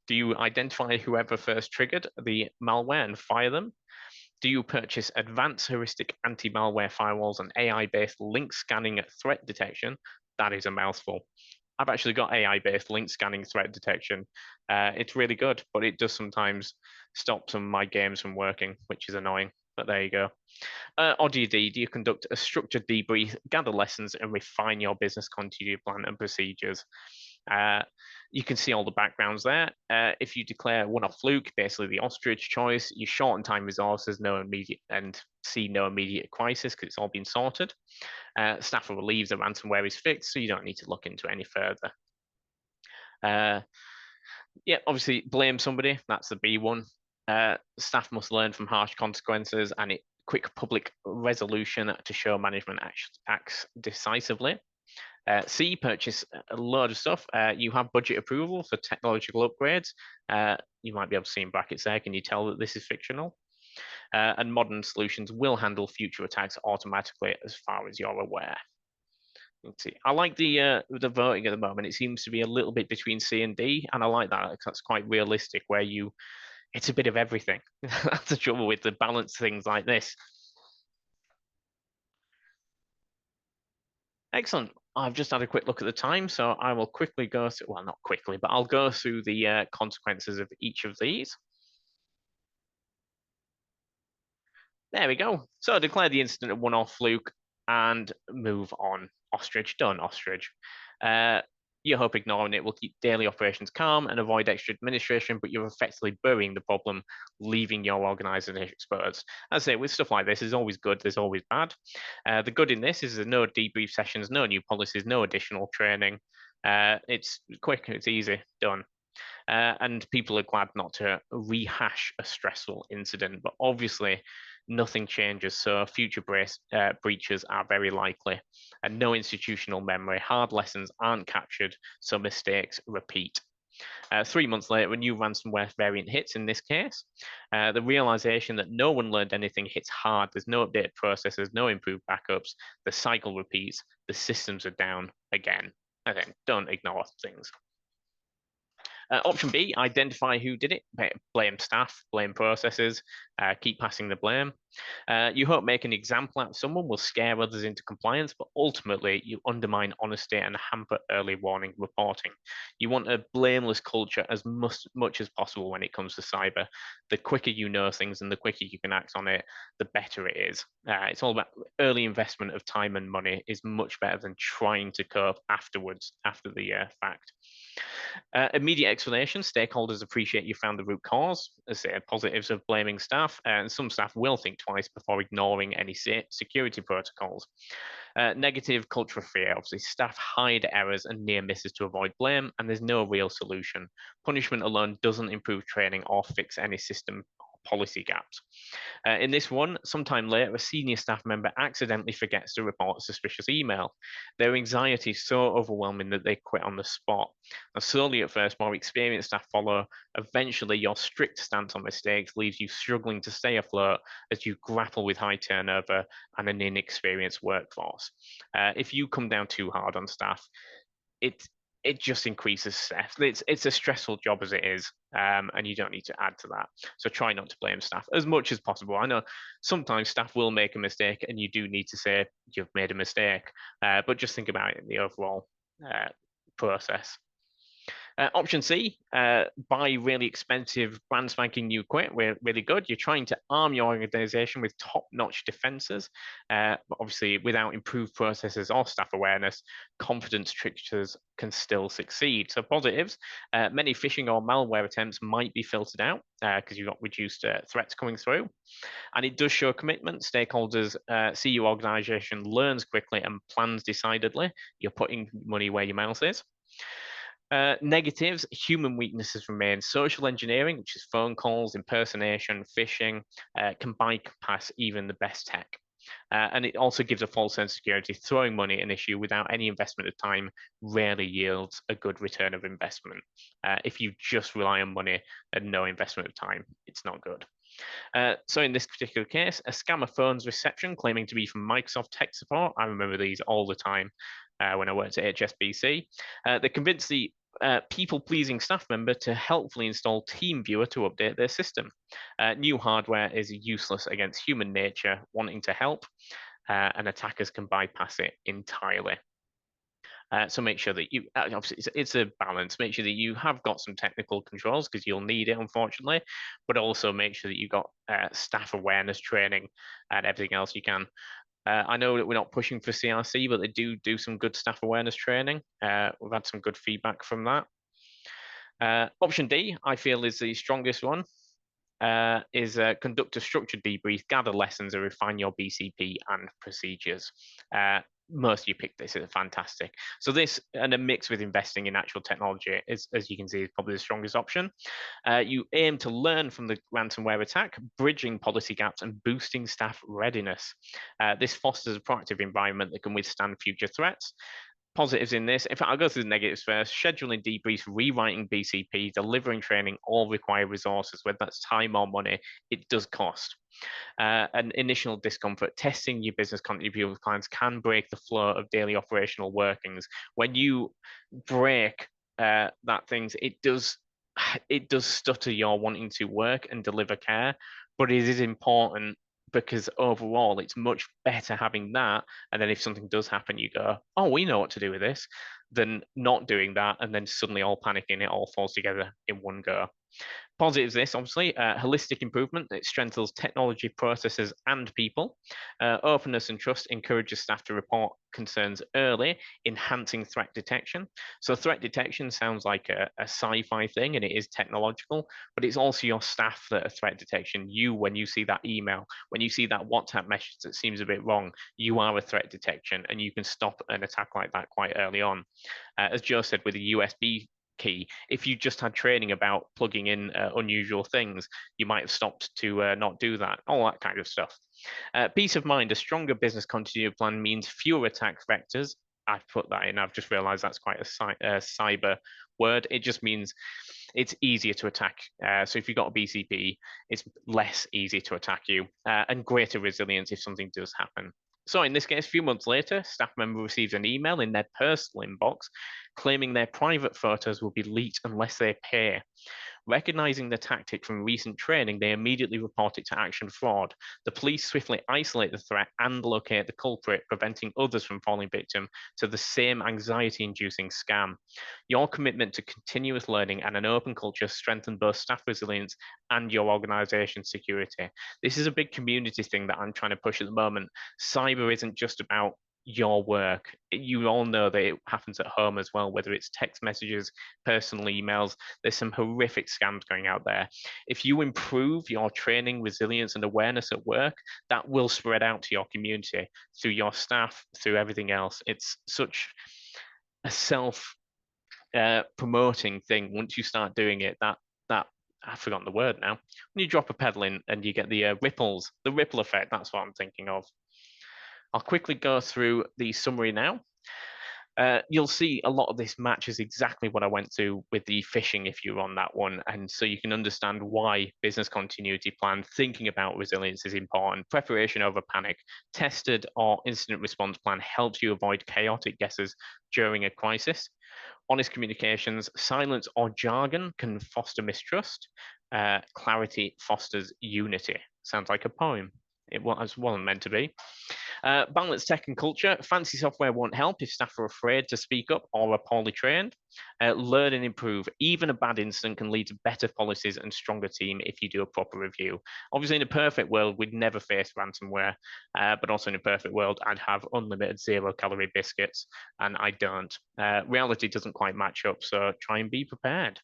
Do you identify whoever first triggered the malware and fire them? Do you purchase advanced heuristic anti-malware firewalls and AI-based link scanning threat detection? That is a mouthful. I've actually got AI-based link scanning threat detection. It's really good, but it does sometimes stop some of my games from working, which is annoying. but there you go. Or do you conduct a structured debrief, gather lessons, and refine your business continuity plan and procedures? You can see all the backgrounds there. If you declare one-off fluke, basically the ostrich choice, you shorten time resources, see no immediate crisis because it's all been sorted. Staff will relieve the ransomware is fixed, so you don't need to look into it any further. Yeah, obviously blame somebody. That's the B one. Staff must learn from harsh consequences and quick public resolution to show management acts decisively. C, purchase a load of stuff. You have budget approval for technological upgrades. You might be able to see in brackets there. Can you tell that this is fictional? And modern solutions will handle future attacks automatically as far as you're aware. Let's see. I like the voting at the moment. It seems to be a little bit between C and D, and I like that. That's quite realistic. It's a bit of everything. That's the trouble with the balance things like this. Excellent. I've just had a quick look at the time, so I will quickly go through, well, not quickly, but I'll go through the consequences of each of these. There we go. So declare the incident a one-off fluke and move on. Ostrich, done, ostrich. You hope ignoring it will keep daily operations calm and avoid extra administration, but you're effectively burying the problem, leaving your organization exposed. As I say, with stuff like this, there's always good, there's always bad. The good in this is there's no debrief sessions, no new policies, no additional training. It's quick, it's easy, done. And people are glad not to rehash a stressful incident, but obviously nothing changes, so future breaches are very likely, and no institutional memory. Hard lessons aren't captured, so mistakes repeat. 3 months later, a new ransomware variant hits in this case. The realization that no one learned anything hits hard. There's no updated processes, no improved backups. The cycle repeats. The systems are down again. Again, don't ignore things. Option B, identify who did it. Blame staff, blame processes, keep passing the blame. You hope making an example out of someone will scare others into compliance, but ultimately you undermine honesty and hamper early warning reporting. You want a blameless culture as much as possible when it comes to cyber. The quicker you know things and the quicker you can act on it, the better it is. It's all about early investment of time and money is much better than trying to cope afterwards, after the fact. Immediate explanation, stakeholders appreciate you found the root cause. As I say, positives of blaming staff, and some staff will think twice before ignoring any security protocols. Negative culture of fear, obviously staff hide errors and near misses to avoid blame, and there's no real solution. Punishment alone doesn't improve training or fix any system policy gaps. In this one, sometime later, a senior staff member accidentally forgets to report a suspicious email. Their anxiety is so overwhelming that they quit on the spot. And slowly at first, more experienced staff follow. Eventually, your strict stance on mistakes leaves you struggling to stay afloat as you grapple with high turnover and an inexperienced workforce. If you come down too hard on staff, it just increases stress. It's a stressful job as it is, and you don't need to add to that. So try not to blame staff as much as possible. I know sometimes staff will make a mistake, and you do need to say you've made a mistake, but just think about it in the overall process. Option C, buy really expensive brand spanking new kit. We're really good. You're trying to arm your organization with top-notch defenses, but obviously without improved processes or staff awareness, confidence tricksters can still succeed. So positives, many phishing or malware attempts might be filtered out because you've got reduced threats coming through. And it does show commitment. Stakeholders see your organization learns quickly and plans decidedly. You're putting money where your mouth is. Negatives, human weaknesses remain. Social engineering, which is phone calls, impersonation, phishing, can bypass even the best tech. And it also gives a false sense of security. Throwing money at an issue without any investment of time rarely yields a good return of investment. If you just rely on money and no investment of time, it's not good. So in this particular case, a scammer phones reception claiming to be from Microsoft tech support. I remember these all the time when I worked at HSBC. They convinced the people-pleasing staff member to helpfully install TeamViewer to update their system. New hardware is useless against human nature wanting to help, and attackers can bypass it entirely. So make sure that you, obviously it's a balance, make sure that you have got some technical controls because you'll need it, unfortunately, but also make sure that you've got staff awareness training and everything else you can. I know that we're not pushing for CRC, but they do some good staff awareness training. We've had some good feedback from that. Option D, I feel, is the strongest one. Is conduct a structured debrief, gather lessons, and refine your BCP and procedures. Most of you picked this, it's fantastic. So this, and a mix with investing in actual technology, is, as you can see, is probably the strongest option. You aim to learn from the ransomware attack, bridging policy gaps and boosting staff readiness. This fosters a proactive environment that can withstand future threats. Positives in this, in fact, I'll go through the negatives first. Scheduling debriefs, rewriting BCP, delivering training all require resources, whether that's time or money. It does cost. An initial discomfort. Testing your business continuity with clients can break the flow of daily operational workings. When you break that things, it does stutter your wanting to work and deliver care, but it is important because overall it's much better having that, and then if something does happen you go, oh, we know what to do with this, than not doing that and then suddenly all panicking, it all falls together in one go. Positives this, obviously, holistic improvement. It strengthens technology, processes, and people. Openness and trust encourages staff to report concerns early, enhancing threat detection. So threat detection sounds like a sci-fi thing, and it is technological, but it's also your staff that are threat detection. You, when you see that email, when you see that WhatsApp message that seems a bit wrong, you are a threat detection, and you can stop an attack like that quite early on. As Joe said, with a USB key, if you just had training about plugging in unusual things, you might have stopped to not do that, all that kind of stuff. Peace of mind. A stronger business continuity plan means fewer attack vectors. I've put that in, I've just realized that's quite a cyber word. It just means it's easier to attack. So if you've got a BCP, it's less easy to attack you, and greater resilience if something does happen. So in this case, a few months later, staff member receives an email in their personal inbox claiming their private photos will be leaked unless they pay. Recognizing the tactic from recent training, they immediately report it to Action Fraud. The police swiftly isolate the threat and locate the culprit, preventing others from falling victim to the same anxiety-inducing scam. Your commitment to continuous learning and an open culture strengthen both staff resilience and your organization's security. This is a big community thing that I'm trying to push at the moment. Cyber isn't just about your work. You all know that it happens at home as well, whether it's text messages, personal emails. There's some horrific scams going out there. If you improve your training, resilience, and awareness at work, that will spread out to your community, through your staff, through everything else. It's such a self promoting thing. Once you start doing it, that I've forgotten the word now. When you drop a pedal in and you get the ripples, the ripple effect, that's what I'm thinking of. I'll quickly go through the summary now. You'll see a lot of this matches exactly what I went through with the phishing if you're on that one. And so you can understand why business continuity plan, thinking about resilience is important. Preparation over panic. Tested or incident response plan helps you avoid chaotic guesses during a crisis. Honest communications, silence or jargon can foster mistrust. Clarity fosters unity. Sounds like a poem. It wasn't meant to be. Balance tech and culture. Fancy software won't help if staff are afraid to speak up or are poorly trained. Learn and improve. Even a bad incident can lead to better policies and stronger team if you do a proper review. Obviously, in a perfect world, we'd never face ransomware, but also in a perfect world, I'd have unlimited 0-calorie biscuits, and I don't. Reality doesn't quite match up, so try and be prepared.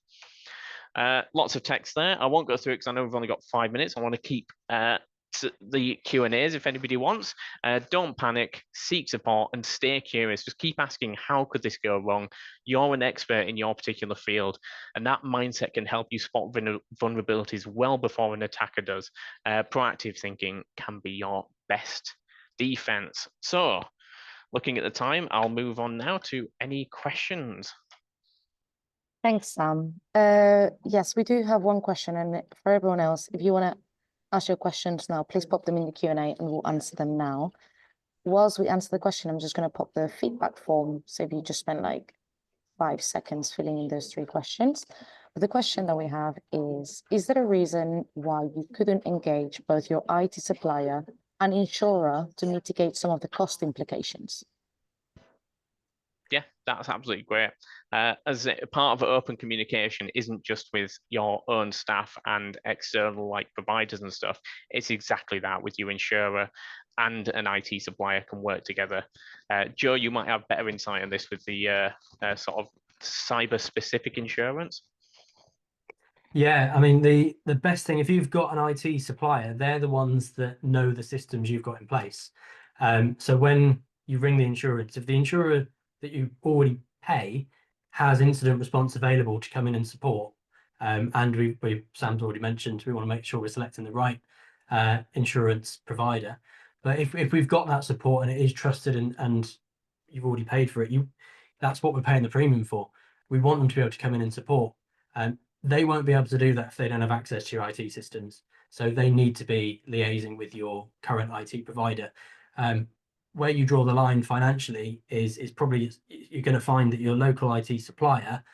Lots of text there. I won't go through it because I know we've only got 5 minutes. I want to keep the Q&As if anybody wants. Don't panic, seek support, and stay curious. Just keep asking, how could this go wrong? You're an expert in your particular field, and that mindset can help you spot vulnerabilities well before an attacker does. Proactive thinking can be your best defense. So, looking at the time, I'll move on now to any questions. Thanks, Sam. Yes, we do have one question, and for everyone else, if you want to ask your questions now, please pop them in the Q&A and we'll answer them now. Whilst we answer the question, I'm just going to pop the feedback form. So if you just spend like 5 seconds filling in those 3 questions. But the question that we have is there a reason why you couldn't engage both your IT supplier and insurer to mitigate some of the cost implications? Yeah, that's absolutely great. As a part of open communication isn't just with your own staff and external like providers and stuff. It's exactly that with your insurer and an IT supplier can work together. Joe, you might have better insight on this with the sort of cyber specific insurance. Yeah, I mean the best thing if you've got an IT supplier, they're the ones that know the systems you've got in place. So when you ring the insurance, if the insurer that you already pay has incident response available to come in and support, and Sam's already mentioned we want to make sure we're selecting the right insurance provider. But if we've got that support and it is trusted and you've already paid for it, that's what we're paying the premium for. We want them to be able to come in and support. They won't be able to do that if they don't have access to your IT systems. So they need to be liaising with your current IT provider. Where you draw the line financially is probably you're going to find that your local IT supplier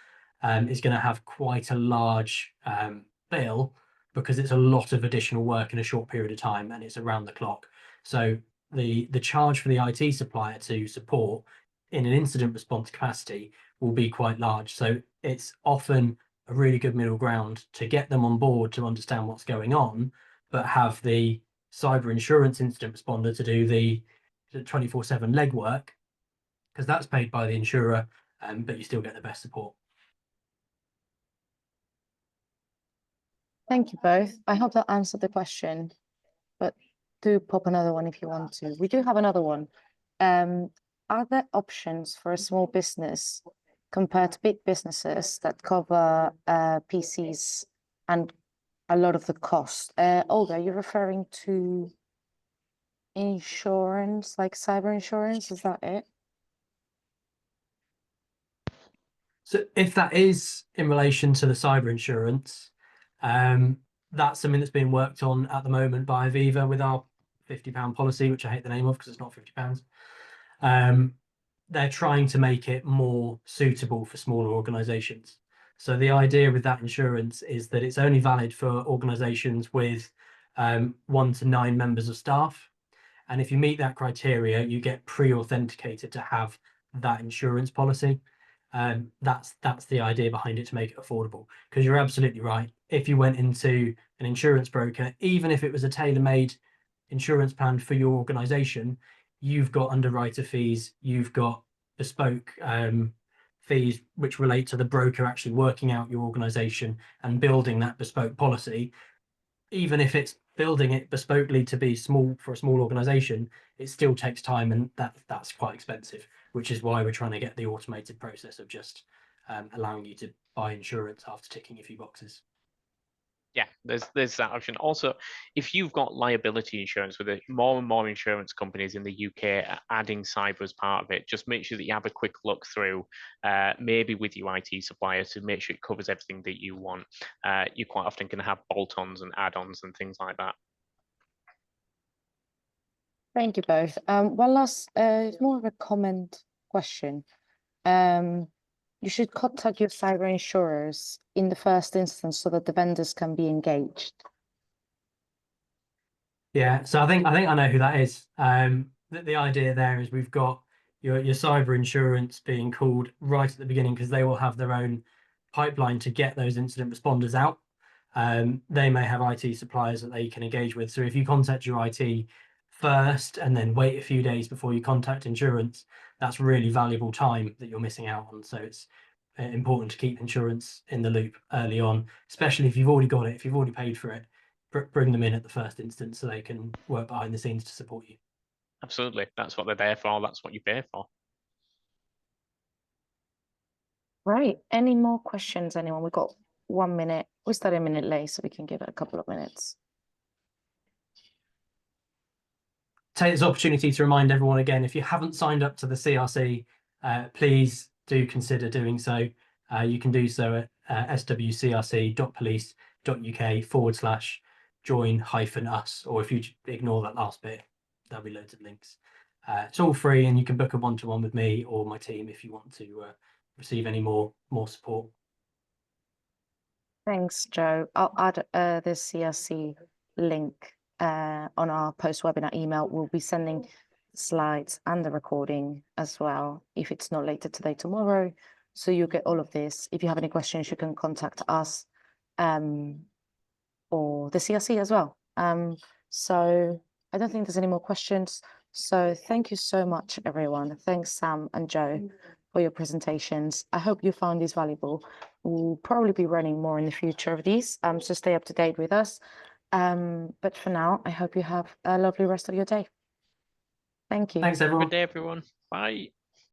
is going to have quite a large bill because it's a lot of additional work in a short period of time and it's around the clock. So the charge for the IT supplier to support in an incident response capacity will be quite large. So it's often a really good middle ground to get them on board to understand what's going on, but have the cyber insurance incident responder to do the 24/7 legwork because that's paid by the insurer, but you still get the best support. Thank you both. I hope that answered the question, but do pop another one if you want to. We do have another one. Are there options for a small business compared to big businesses that cover PCs and a lot of the cost? Olga, you're referring to insurance, like cyber insurance, is that it? So if that is in relation to the cyber insurance, that's something that's being worked on at the moment by Aviva with our £50 policy, which I hate the name of because it's not £50. They're trying to make it more suitable for smaller organizations. So the idea with that insurance is that it's only valid for organizations with 1 to 9 members of staff. And if you meet that criteria, you get pre-authenticated to have that insurance policy. That's the idea behind it, to make it affordable. Because you're absolutely right. If you went into an insurance broker, even if it was a tailor-made insurance plan for your organization, you've got underwriter fees, you've got bespoke fees which relate to the broker actually working out your organization and building that bespoke policy. Even if it's building it bespokely to be small for a small organization, it still takes time, and that's quite expensive, which is why we're trying to get the automated process of just allowing you to buy insurance after ticking a few boxes. Yeah, there's that option. Also, if you've got liability insurance with it, more and more insurance companies in the UK are adding cyber as part of it. Just make sure that you have a quick look through, maybe with your IT supplier, to make sure it covers everything that you want. You quite often can have bolt-ons and add-ons and things like that. Thank you both. One last, it's more of a comment question. You should contact your cyber insurers in the first instance so that the vendors can be engaged. Yeah, so I think I know who that is. The idea there is we've got your cyber insurance being called right at the beginning because they will have their own pipeline to get those incident responders out. They may have IT suppliers that they can engage with. So if you contact your IT first and then wait a few days before you contact insurance, that's really valuable time that you're missing out on. So it's important to keep insurance in the loop early on, especially if you've already got it, if you've already paid for it. Bring them in at the first instance so they can work behind the scenes to support you. Absolutely, that's what they're there for. That's what you pay for. Right. Any more questions, anyone? We've got 1 minute. We started a minute late, so we can give it a couple of minutes. Take this opportunity to remind everyone again, if you haven't signed up to the CRC, please do consider doing so. You can do so at swcrc.police.uk/join-us, or if you ignore that last bit, there'll be loads of links. It's all free, and you can book a one-to-one with me or my team if you want to receive any more support. Thanks, Joe. I'll add the CRC link on our post-webinar email. We'll be sending slides and the recording as well, if it's not later today, tomorrow. So you get all of this. If you have any questions, you can contact us or the CRC as well. So I don't think there's any more questions. So thank you so much, everyone. Thanks, Sam and Joe, for your presentations. I hope you found this valuable. We'll probably be running more in the future of these, so stay up to date with us. But for now, I hope you have a lovely rest of your day. Thank you. Thanks, everyone. Good day, everyone. Bye.